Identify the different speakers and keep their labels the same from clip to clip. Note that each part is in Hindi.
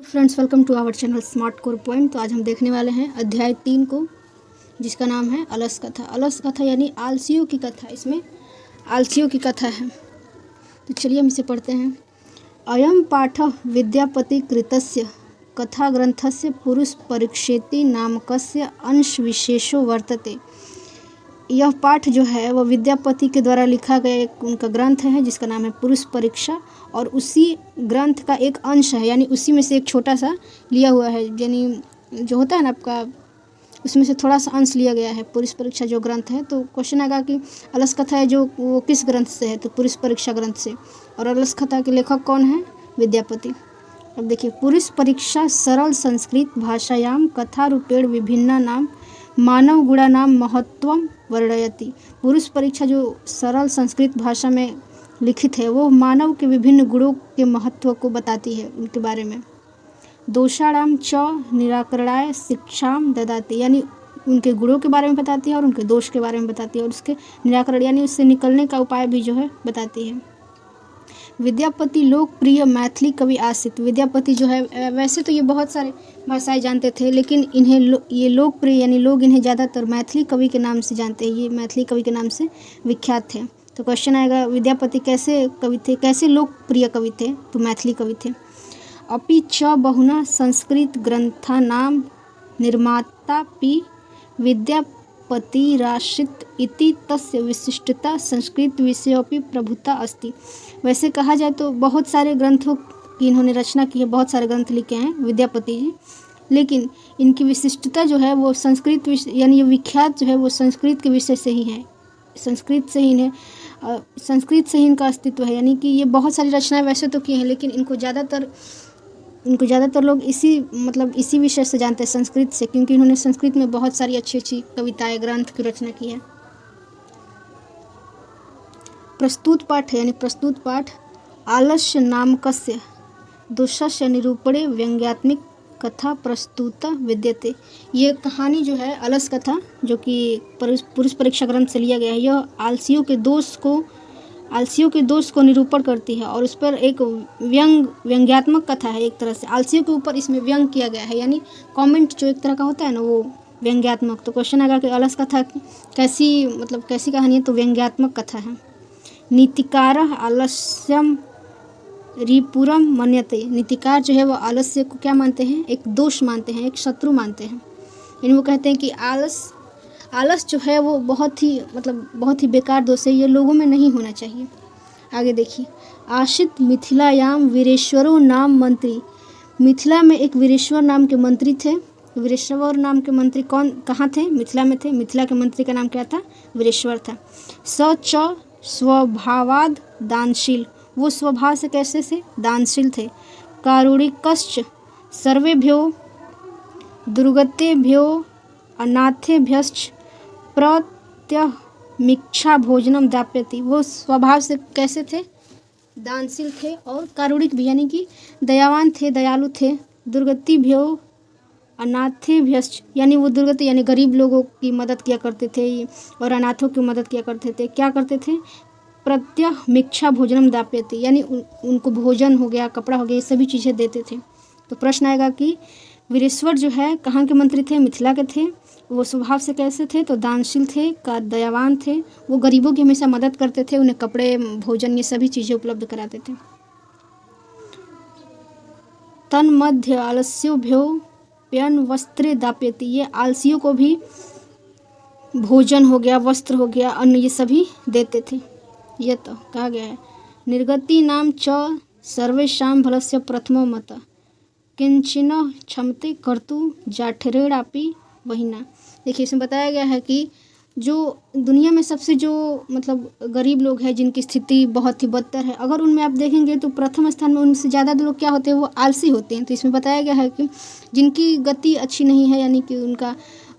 Speaker 1: Friends, welcome to our channel Smart Core Point. तो आज हम देखने वाले हैं अध्याय 3 को, जिसका नाम है अलस कथा। अलस कथा यानी आलसियों की कथा। इसमें आलसियों की कथा है। तो चलिए हम इसे पढ़ते हैं। अयम पाठः विद्यापति कृतस्य कथा ग्रंथस्य पुरुष परीक्षेति नामकस्य अंश विशेषो वर्तते। यह पाठ जो है वह विद्यापति के द्वारा लिखा गया एक उनका ग्रंथ है, जिसका नाम है पुरुष परीक्षा, और उसी ग्रंथ का एक अंश है, यानी उसी में से एक छोटा सा लिया हुआ है, यानी जो होता है ना आपका, उसमें से थोड़ा सा अंश लिया गया है पुरुष परीक्षा जो ग्रंथ है। तो क्वेश्चन आएगा कि अलस कथा है जो वो किस ग्रंथ से है, तो पुरुष परीक्षा ग्रंथ से। और अलस कथा के लेखक कौन है? विद्यापति। अब देखिए, पुरुष परीक्षा सरल संस्कृत भाषायाम कथा रूपेण विभिन्ना नाम मानव गुणा नाम महत्वम वर्णयति। पुरुष परीक्षा जो सरल संस्कृत भाषा में लिखित है, वो मानव के विभिन्न गुणों के महत्व को बताती है, उनके बारे में। दोषाणाम च निराकरणाय शिक्षाम ददाति, यानी उनके गुणों के बारे में बताती है और उनके दोष के बारे में बताती है, और उसके निराकरण यानी उससे निकलने का उपाय भी जो है बताती है। विद्यापति लोकप्रिय मैथिली कवि आसित। विद्यापति जो है, वैसे तो ये बहुत सारे भाषाएं जानते थे, लेकिन इन्हें ये लोकप्रिय यानी लोग इन्हें ज़्यादातर मैथिली कवि के नाम से जानते हैं। ये मैथिली कवि के नाम से विख्यात थे। तो क्वेश्चन आएगा, विद्यापति कैसे कवि थे, कैसे लोकप्रिय कवि थे? तो मैथिली कवि थे। अपि च बहुना संस्कृत ग्रंथानां निर्मातापि विद्यापतिराश्रित इति तस्य विशिष्टता संस्कृत विषयोपि प्रभुता अस्ति। वैसे कहा जाए तो बहुत सारे ग्रंथों की इन्होंने रचना की है, बहुत सारे ग्रंथ लिखे हैं विद्यापति जी, लेकिन इनकी विशिष्टता जो है वो संस्कृत विषय, यानी ये विख्यात जो है वो संस्कृत के विषय से ही है। संस्कृत से ही इनका अस्तित्व है, यानी कि ये बहुत सारी रचनाएं वैसे तो की हैं, लेकिन इनको ज़्यादातर लोग इसी विषय से जानते हैं, संस्कृत से, क्योंकि इन्होंने संस्कृत में बहुत सारी अच्छी अच्छी कविताएं ग्रंथ की रचना की है। प्रस्तुत पाठ है, यानी प्रस्तुत पाठ आलस्य नामकस्य दोषस्य निरूपणे व्यंग्यात्मिक कथा प्रस्तुता विद्यते। ये कहानी जो है अलस कथा, जो कि पुरुष परीक्षा ग्रंथ से लिया गया है, यह आलसियों के दोष को निरूपण करती है, और उस पर एक व्यंग्यात्मक कथा है। एक तरह से आलसियों के ऊपर इसमें व्यंग किया गया है, यानी कमेंट जो एक तरह का होता है ना, वो व्यंग्यात्मक। तो क्वेश्चन आएगा कि अलस कथा कैसी कहानी है? तो व्यंग्यात्मक कथा है। नीतिकारः आलस्यम रिपुरम मन्यते। नीतिकार जो है वो आलस्य को क्या मानते हैं? एक दोष मानते हैं, एक शत्रु मानते हैं। यानी वो कहते हैं कि आलस जो है वो बहुत ही बेकार दोष है, ये लोगों में नहीं होना चाहिए। आगे देखिए, आशित मिथिलायाम वीरेश्वरो नाम मंत्री। मिथिला में एक वीरेश्वर नाम के मंत्री थे। वीरेश्वर नाम के मंत्री कहाँ थे? मिथिला में थे। मिथिला के मंत्री का नाम क्या था? वीरेश्वर था। स च स्वभावाद दानशील, वो स्वभाव से कैसे से? दानशील थे। कारुणिकश्च सर्वेभ्यो दुर्गतेभ्यो अनाथेभ्यश्च प्रत्यमिच्छा भोजनम दाप्यति। वो स्वभाव से कैसे थे? दानशील थे, और कारुणिक भी, यानी कि दयावान थे, दयालु थे। दुर्गतिभ्यो अनाथेभ्यश्च, यानी वो दुर्गति यानी गरीब लोगों की मदद किया करते थे, और अनाथों की मदद किया करते थे। क्या करते थे? प्रत्यमिच्छा भोजनम दाप्यति, यानी उनको भोजन हो गया, कपड़ा हो गया, ये सभी चीज़ें देते थे। तो प्रश्न आएगा कि वीरेश्वर जो है कहाँ के मंत्री थे? मिथिला के थे। वो स्वभाव से कैसे थे? तो दानशील थे, दयावान थे। वो गरीबों की हमेशा मदद करते थे, उन्हें कपड़े, भोजन, ये सभी चीज़ें उपलब्ध कराते थे। तन्मध्य आलस्योभ्यो प्यन वस्त्रे दाप्यति, ये आलसियों को भी भोजन हो गया, वस्त्र हो गया, अन्न, ये सभी देते थे। यह तो कहा गया है, निर्गति नाम च सर्वेषां फलस्य प्रथमो मत किंचिन क्षमते कर्तु जाठरेणापि वहिना। देखिए, इसमें बताया गया है कि जो दुनिया में सबसे गरीब लोग हैं, जिनकी स्थिति बहुत ही बदतर है, अगर उनमें आप देखेंगे तो प्रथम स्थान में उनसे ज़्यादा लोग क्या होते हैं? वो आलसी होते हैं। तो इसमें बताया गया है कि जिनकी गति अच्छी नहीं है, यानी कि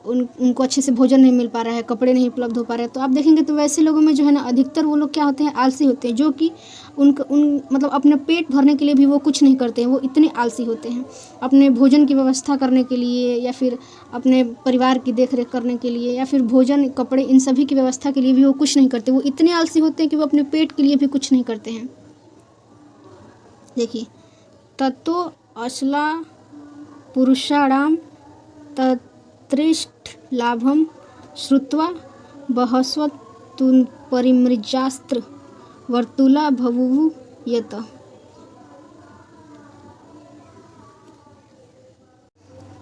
Speaker 1: उनको अच्छे से भोजन नहीं मिल पा रहा है, कपड़े नहीं उपलब्ध हो पा रहे हैं, तो आप देखेंगे तो वैसे लोगों में जो है ना, अधिकतर वो लोग क्या होते हैं? आलसी होते हैं, जो कि अपने पेट भरने के लिए भी वो कुछ नहीं करते हैं। वो इतने आलसी होते हैं, अपने भोजन की व्यवस्था करने के लिए, या फिर अपने परिवार की देखरेख करने के लिए, या फिर भोजन, कपड़े, इन सभी की व्यवस्था के लिए भी वो कुछ नहीं करते। वो इतने आलसी होते हैं कि वो अपने पेट के लिए भी कुछ नहीं करते हैं। देखिए, तत्तो अश्ला पुरुषाणां तत्रिष्ठ लाभं श्रुत्वा बहस्वतुं परिमृजास्त्र वर्तुला बभूवु यत।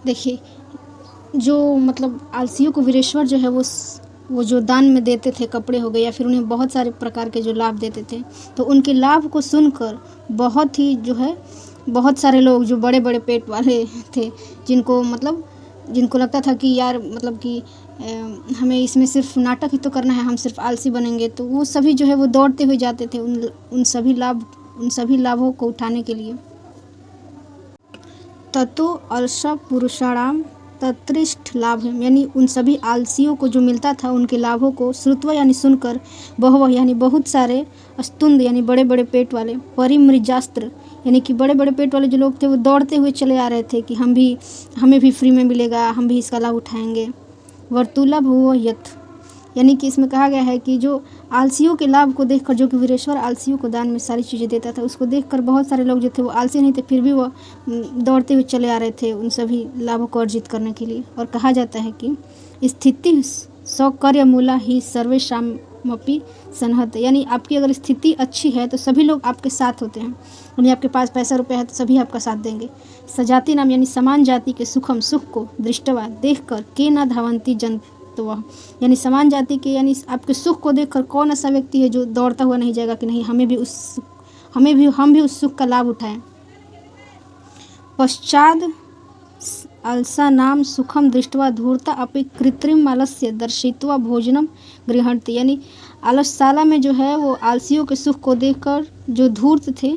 Speaker 1: देखिए, जो मतलब आलसियों को वीरेश्वर जो है वो जो दान में देते थे, कपड़े हो गए या फिर उन्हें बहुत सारे प्रकार के जो लाभ देते थे, तो उनके लाभ को सुनकर बहुत ही जो है बहुत सारे लोग जो बड़े बड़े पेट वाले थे, जिनको लगता था कि यार मतलब कि हमें इसमें सिर्फ नाटक ही तो करना है, हम सिर्फ आलसी बनेंगे, तो वो सभी जो है वो दौड़ते हुए जाते थे उन सभी लाभों को उठाने के लिए। ततो अलस पुरुषाणाम तत्रिष्ठ लाभम, यानी उन सभी आलसियों को जो मिलता था उनके लाभों को श्रुत्वा यानी सुनकर, बहवः यानी बहुत सारे, स्तुंद यानी बड़े बड़े पेट वाले, परिमृजास्त्र यानी कि बड़े बड़े पेट वाले जो लोग थे वो दौड़ते हुए चले आ रहे थे कि हमें भी फ्री में मिलेगा, हम भी इसका लाभ उठाएंगे। वर्तुला भुव यत, यानी कि इसमें कहा गया है कि जो आलसियों के लाभ को देखकर, जो कि वीरेश्वर आलसियों को दान में सारी चीज़ें देता था, उसको देखकर बहुत सारे लोग जो थे वो आलसी नहीं थे, फिर भी वो दौड़ते हुए चले आ रहे थे उन सभी लाभों को अर्जित करने के लिए। और कहा जाता है कि स्थिति सौकर्य मूला ही सर्वेषामपि संहत, यानी आपकी अगर स्थिति अच्छी है तो सभी लोग आपके साथ होते हैं, उन्हें आपके पास पैसा रुपया है तो सभी आपका साथ देंगे। सजाति नाम यानी समान जाति के सुखम, सुख को दृष्टवा देखकर, के न धावंती जंतवः, यानी समान जाति के यानी आपके सुख को देखकर कौन ऐसा व्यक्ति है जो दौड़ता हुआ नहीं जाएगा कि नहीं हम भी उस सुख का लाभ उठाएं। पश्चाद अलसा नाम सुखम दृष्टवा धूर्ता अपि कृत्रिम आलस्य दर्शित्वा भोजनम गृहणति, यानी आलसशाला में जो है वो आलसियों के सुख को देखकर जो धूर्त थे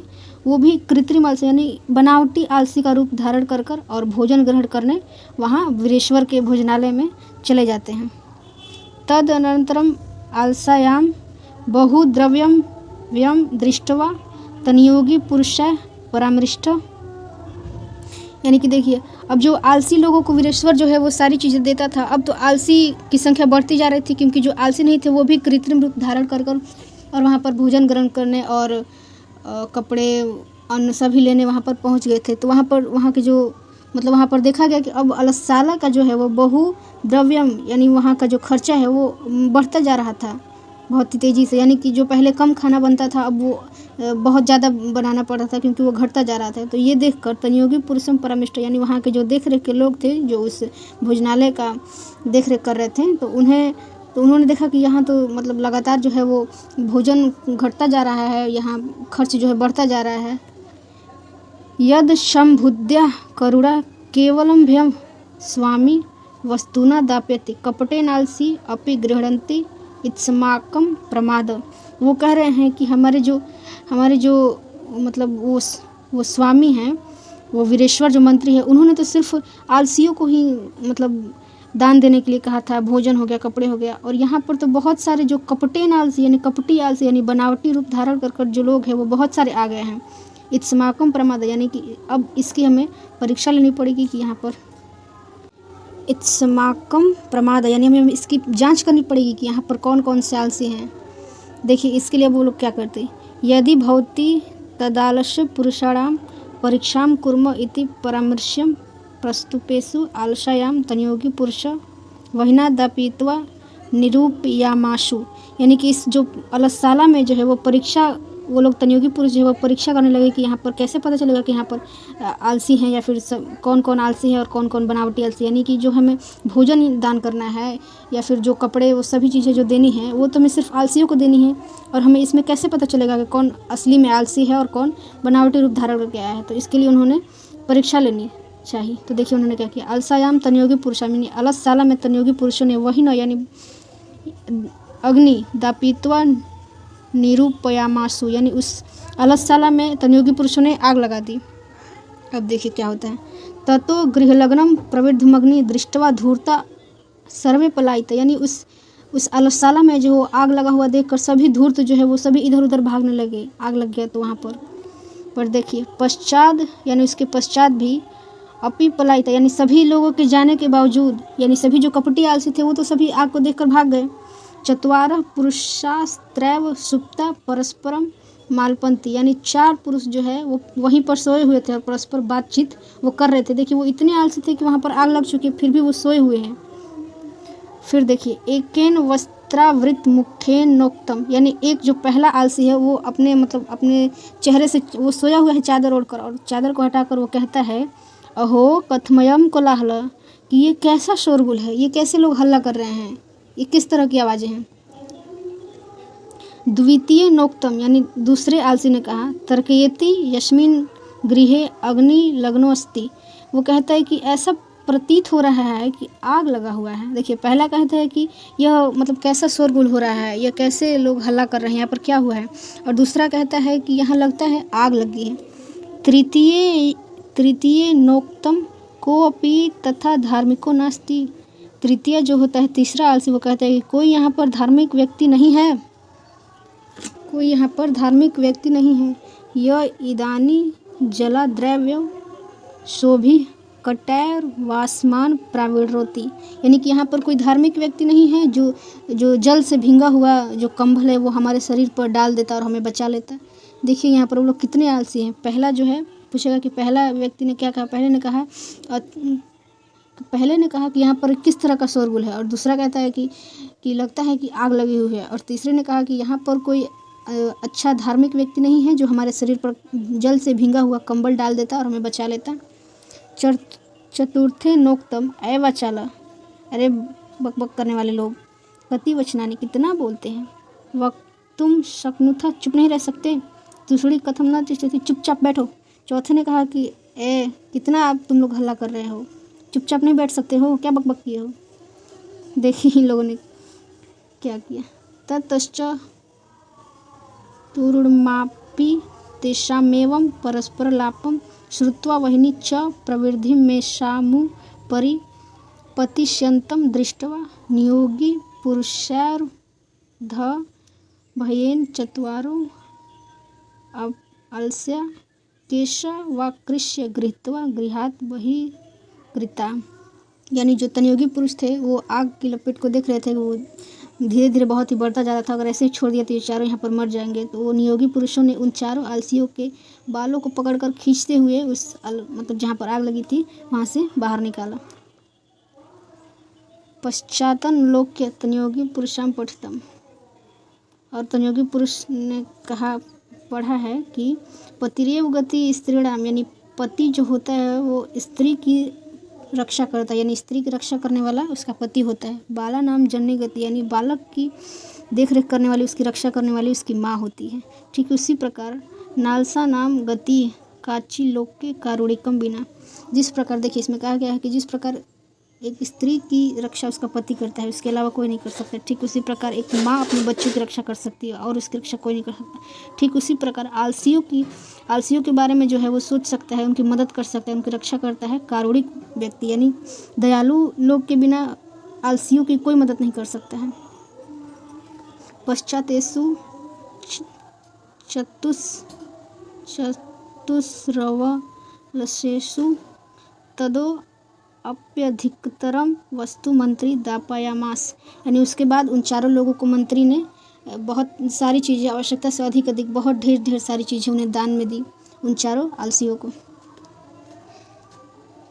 Speaker 1: वो भी कृत्रिम आलसी यानी बनावटी आलसी का रूप धारण कर और भोजन ग्रहण करने वहाँ वीरेश्वर के भोजनालय में चले जाते हैं। तद अनंतरम आलसायाम बहुद्रव्यम व्यम दृष्टवा तनियोगी पुरुषः परामृष्ट, यानी कि देखिए अब जो आलसी लोगों को वीरेश्वर जो है वो सारी चीज़ें देता था, अब तो आलसी की संख्या बढ़ती जा रही थी, क्योंकि जो आलसी नहीं थे वो भी कृत्रिम रूप धारण कर और वहाँ पर भोजन ग्रहण करने और कपड़े अन्न सभी लेने वहाँ पर पहुँच गए थे। तो वहाँ के जो मतलब वहाँ पर देखा गया कि अब अलसशाला का जो है वो बहुद्रव्यम यानी वहाँ का जो खर्चा है वो बढ़ता जा रहा था बहुत ही तेज़ी से, यानी कि जो पहले कम खाना बनता था अब वो बहुत ज़्यादा बनाना पड़ रहा था क्योंकि वो घटता जा रहा था। तो ये देखकर तनियोगी पुरुषम परमिष्ट, यानी वहाँ के जो देख रेख के लोग थे जो उस भोजनालय का देख रेख कर रहे थे, तो उन्होंने देखा कि यहाँ तो मतलब लगातार जो है वो भोजन घटता जा रहा है, यहाँ खर्च जो है बढ़ता जा रहा है। यद शंभुद्या करुणा केवलम भयम स्वामी वस्तुना दाप्यति कपटे नालसी अपि गृहणंती इत्समाकम प्रमाद, वो कह रहे हैं कि हमारे जो मतलब वो स्वामी हैं, वो वीरेश्वर जो मंत्री है, उन्होंने तो सिर्फ आलसियों को ही मतलब दान देने के लिए कहा था, भोजन हो गया, कपड़े हो गया, और यहाँ पर तो बहुत सारे जो कपटेन आलसी यानी कपटी आलसी यानी बनावटी रूप धारण कर जो लोग हैं वो बहुत सारे आ गए हैं। इत्समाकम प्रमाद, यानी कि अब इसकी हमें परीक्षा लेनी पड़ेगी कि यहाँ पर इत्समाकम प्रमाद यानी हमें इसकी जांच करनी पड़ेगी कि यहाँ पर कौन कौन से आलसी हैं। देखिए इसके लिए वो लोग क्या करते, यदि भवती तदालस्य पुरुषाणाम परीक्षाम कुर्म इति परामर्श्यम प्रस्तुपेषु आलसायाम तनियोगी पुरुष वहिना दापीत्वा निरूपयामाशु, यानी कि इस जो अलसशाला में जो है वो परीक्षा वो लोग तनियोगी पुरुष जो है वो परीक्षा करने लगे कि यहाँ पर कैसे पता चलेगा कि यहाँ पर आलसी हैं या फिर कौन कौन आलसी है और कौन कौन बनावटी आलसी, यानी कि जो हमें भोजन दान करना है या फिर जो कपड़े वो सभी चीज़ें जो देनी है वो तो हमें सिर्फ आलसियों को देनी है, और हमें इसमें कैसे पता चलेगा कि कौन असली में आलसी है और कौन बनावटी रूप धारण करके आया है। तो इसके लिए उन्होंने परीक्षा लेनी चाहिए। तो देखिए उन्होंने क्या किया, अलसायाम तनियोगी पुरुषाम यानी अलसशाला में तनियोगी पुरुषों ने वही न यानी अग्नि दापीत्वा निरूपयामासु यानी उस अलसशाला में तनियोगी पुरुषों ने आग लगा दी। अब देखिए क्या होता है, ततो गृहलग्नम प्रवृद्धमग्नि दृष्टवा धूर्ता सर्वे पलायित, यानी उस अलसशाला में जो आग लगा हुआ देखकर सभी धूर्त जो है वो सभी इधर उधर भागने लगे, आग लग गया तो वहाँ पर देखिए पश्चात यानी उसके पश्चात भी अपि पलायित यानी सभी लोगों के जाने के बावजूद, यानी सभी जो कपटी आलसी थे वो तो सभी आग को देखकर भाग गए। चत्वारः पुरुषास्त्रैव सुप्ता परस्परम मालपंथी यानी 4 पुरुष जो है वो वहीं पर सोए हुए थे और परस्पर बातचीत वो कर रहे थे। देखिए वो इतने आलसी थे कि वहाँ पर आग लग चुकी है फिर भी वो सोए हुए हैं। फिर देखिए एकेन वस्त्रावृत मुखेन नोक्तम यानी एक जो पहला आलसी है वो अपने मतलब अपने चेहरे से वो सोया हुआ है चादर ओढ़कर और चादर को हटाकर वो कहता है अहो कथमयम कोलाहल कि ये कैसा शोरगुल है, ये कैसे लोग हल्ला कर रहे हैं, ये किस तरह की आवाज़ें हैं। द्वितीय नोक्तम यानी दूसरे आलसी ने कहा तर्कयति यस्मिन गृहे अग्नि लग्नोस्ति वो कहता है कि ऐसा प्रतीत हो रहा है कि आग लगा हुआ है। देखिए पहला कहता है कि यह मतलब कैसा शोरगुल हो रहा है, यह कैसे लोग हल्ला कर रहे हैं, यहाँ पर क्या हुआ है। और दूसरा कहता है कि यहाँ लगता है आग लगी है। तृतीय नोक्तम को अपि तथा धार्मिको नास्ति तृतीय जो होता है तीसरा आलसी वो कहता है कि कोई यहाँ पर धार्मिक व्यक्ति नहीं है, कोई यहाँ पर धार्मिक व्यक्ति नहीं है। यह इदानी जला द्रव्य शोभि कटैर वासमान प्राविरोति यानी कि यहाँ पर कोई धार्मिक व्यक्ति नहीं है जो जल से भींगा हुआ जो कंबल है वो हमारे शरीर पर डाल देता और हमें बचा लेता। देखिए यहाँ पर वो लोग कितने आलसी हैं। पहला जो है पूछेगा कि पहला व्यक्ति ने क्या कहा। पहले ने कहा कि यहाँ पर किस तरह का शोरगुल है और दूसरा कहता है कि लगता है कि आग लगी हुई है और तीसरे ने कहा कि यहाँ पर कोई अच्छा धार्मिक व्यक्ति नहीं है जो हमारे शरीर पर जल से भींगा हुआ कंबल डाल देता और हमें बचा लेता। चतुर्थे नोक्तम अवाचाला अरे बकबक करने वाले लोग कति वचनानी कितना बोलते हैं। वक्तुम शक्नुथा चुप नहीं रह सकते। दूसरी कथम न तिष्ठति चुपचाप बैठो। चौथे ने कहा कि कितना आप तुम लोग हल्ला कर रहे हो, चुपचाप नहीं बैठ सकते हो, क्या बकबक किए हो। देखिए इन लोगों ने क्या किया। ततश्च तुरुर्मापि तेषामेवं परस्परलापं श्रुत्वा वहिनी च प्रवृद्धि में शामु परिपतिष्यन्तं दृष्ट्वा नियोगी पुरुषैर्ध भयेन चत्वारो अलस्या केशवाकृष्य गृहीत्वा गृहात् बहिर्गृता यानी जो तनयोगी पुरुष थे वो आग की लपेट को देख रहे थे कि वो धीरे धीरे बहुत ही बढ़ता जा रहा था। अगर ऐसे ही छोड़ दिया तो ये चारों यहाँ पर मर जाएंगे। तो वो नियोगी पुरुषों ने उन चारों आलसियों के बालों को पकड़कर खींचते हुए उस मतलब जहाँ पर आग लगी थी वहाँ से बाहर निकाला। पश्चातन लोक्य तनयोगी पुरुषाम पठितम और तनयोगी पुरुष ने कहा पढ़ा है कि पतिरेव गति स्त्रीणाम यानी पति जो होता है वो स्त्री की रक्षा करता है यानी स्त्री की रक्षा करने वाला उसका पति होता है। बाला नाम जननी गति यानी बालक की देख रेख करने वाली उसकी रक्षा करने वाली उसकी माँ होती है। ठीक उसी प्रकार नालसा नाम गति काची लोके कारुणिकम बिना जिस प्रकार देखिए इसमें कहा गया है कि जिस प्रकार एक स्त्री की रक्षा उसका पति करता है उसके अलावा कोई नहीं कर सकता। ठीक उसी प्रकार एक माँ अपने बच्चों की रक्षा कर सकती है और उसकी रक्षा कोई नहीं कर सकता। ठीक उसी प्रकार आलसियों के बारे में जो है वो सोच सकता है, उनकी मदद कर सकता है, उनकी रक्षा करता है कारुणिक व्यक्ति यानी दयालु लोग के बिना आलसियों की कोई मदद नहीं कर सकता है। पश्चातेषु चतुस्रवलसेषु तदो अप्यधिकतरम वस्तु मंत्री दापयामास यानी उसके बाद उन चारों लोगों को मंत्री ने बहुत सारी चीज़ें आवश्यकता से अधिक बहुत ढेर सारी चीज़ें उन्हें दान में दी उन चारों आलसियों को।